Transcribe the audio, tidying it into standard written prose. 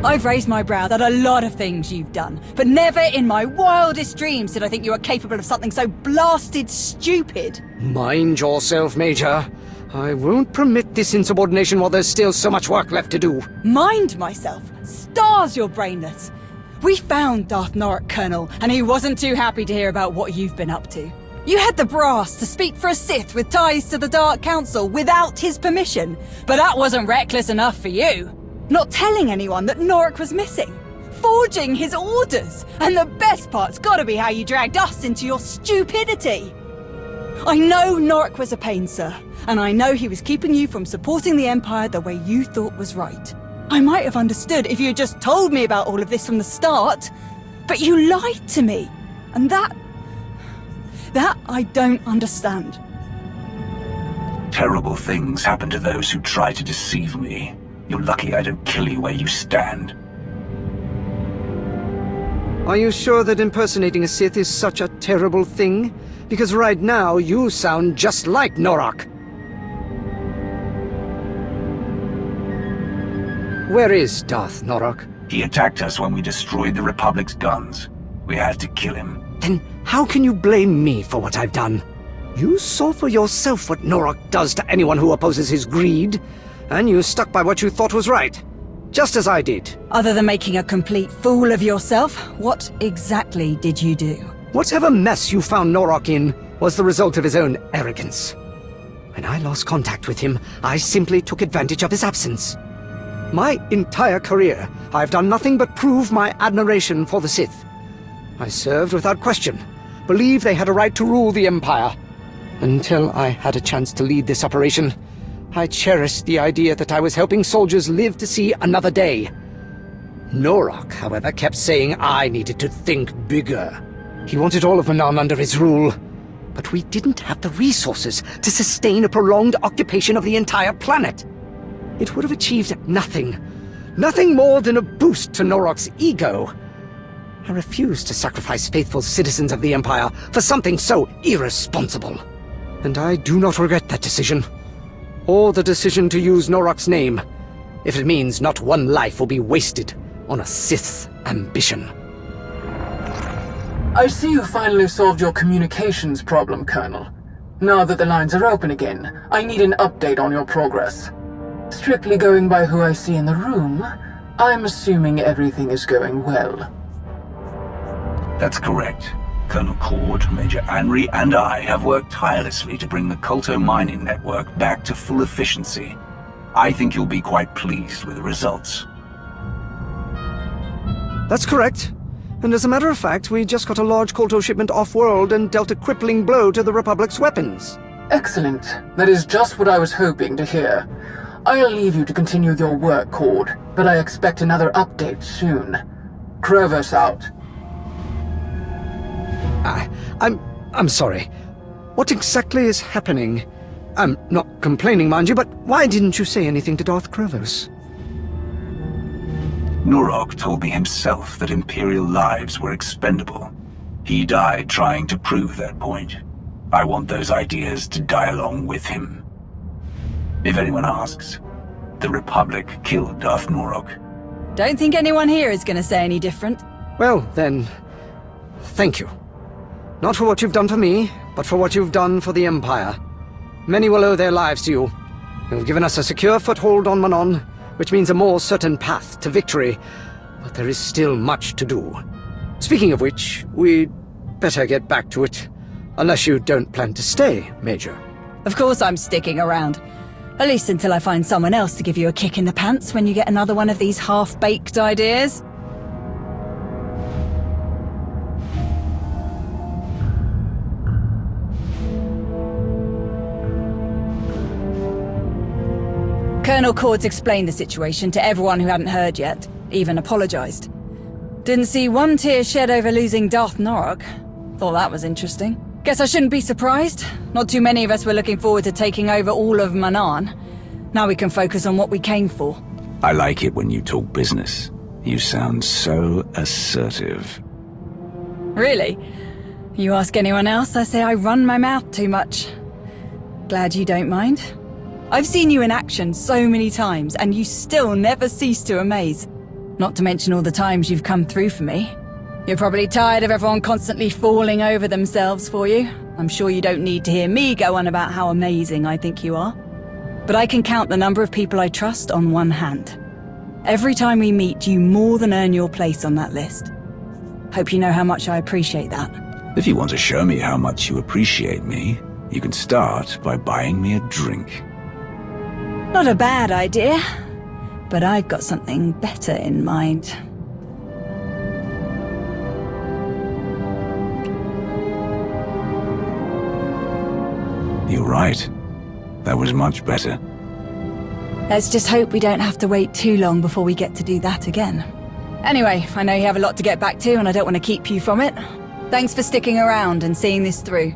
I've raised my brow at a lot of things you've done, but never in my wildest dreams did I think you were capable of something so blasted stupid. Mind yourself, Major. I won't permit this insubordination while there's still so much work left to do. Mind myself? Stars, you're brainless. We found Darth Norok, Colonel, and he wasn't too happy to hear about what you've been up to. You had the brass to speak for a Sith with ties to the Dark Council without his permission, but that wasn't reckless enough for you. Not telling anyone that Norok was missing. Forging his orders. And the best part's gotta be how you dragged us into your stupidity. I know Norok was a pain, sir, and I know he was keeping you from supporting the Empire the way you thought was right. I might have understood if you had just told me about all of this from the start, but you lied to me, and that I don't understand. Terrible things happen to those who try to deceive me. You're lucky I don't kill you where you stand. Are you sure that impersonating a Sith is such a terrible thing? Because right now, you sound just like Norok. Where is Darth Norok? He attacked us when we destroyed the Republic's guns. We had to kill him. Then how can you blame me for what I've done? You saw for yourself what Norok does to anyone who opposes his greed, and you stuck by what you thought was right. Just as I did. Other than making a complete fool of yourself, what exactly did you do? Whatever mess you found Norok in was the result of his own arrogance. When I lost contact with him, I simply took advantage of his absence. My entire career, I've done nothing but prove my admiration for the Sith. I served without question, believed they had a right to rule the Empire. Until I had a chance to lead this operation, I cherished the idea that I was helping soldiers live to see another day. Norok, however, kept saying I needed to think bigger. He wanted all of Manan under his rule, but we didn't have the resources to sustain a prolonged occupation of the entire planet. It would have achieved nothing. Nothing more than a boost to Norok's ego. I refused to sacrifice faithful citizens of the Empire for something so irresponsible. And I do not regret that decision. Or the decision to use Norok's name, if it means not one life will be wasted on a Sith's ambition. I see you finally solved your communications problem, Colonel. Now that the lines are open again, I need an update on your progress. Strictly going by who I see in the room, I'm assuming everything is going well. That's correct. Colonel Cord, Major Anri, and I have worked tirelessly to bring the Kolto mining network back to full efficiency. I think you'll be quite pleased with the results. That's correct. And as a matter of fact, we just got a large Kolto shipment off-world and dealt a crippling blow to the Republic's weapons. Excellent. That is just what I was hoping to hear. I'll leave you to continue your work, Cord, but I expect another update soon. Krovis out. I'm sorry. What exactly is happening? I'm not complaining, mind you, but why didn't you say anything to Darth Krovis? Norok told me himself that Imperial lives were expendable. He died trying to prove that point. I want those ideas to die along with him. If anyone asks, the Republic killed Darth Norok. Don't think anyone here is going to say any different. Well, then, thank you. Not for what you've done for me, but for what you've done for the Empire. Many will owe their lives to you. You've given us a secure foothold on Manon, which means a more certain path to victory, but there is still much to do. Speaking of which, we'd better get back to it. Unless you don't plan to stay, Major. Of course I'm sticking around. At least until I find someone else to give you a kick in the pants when you get another one of these half-baked ideas. Colonel Cord's explained the situation to everyone who hadn't heard yet, even apologized. Didn't see one tear shed over losing Darth Norok. Thought that was interesting. Guess I shouldn't be surprised. Not too many of us were looking forward to taking over all of Manan. Now we can focus on what we came for. I like it when you talk business. You sound so assertive. Really? You ask anyone else, I say I run my mouth too much. Glad you don't mind. I've seen you in action so many times, and you still never cease to amaze. Not to mention all the times you've come through for me. You're probably tired of everyone constantly falling over themselves for you. I'm sure you don't need to hear me go on about how amazing I think you are. But I can count the number of people I trust on one hand. Every time we meet, you more than earn your place on that list. Hope you know how much I appreciate that. If you want to show me how much you appreciate me, you can start by buying me a drink. Not a bad idea, but I've got something better in mind. You're right. That was much better. Let's just hope we don't have to wait too long before we get to do that again. Anyway, I know you have a lot to get back to and I don't want to keep you from it. Thanks for sticking around and seeing this through.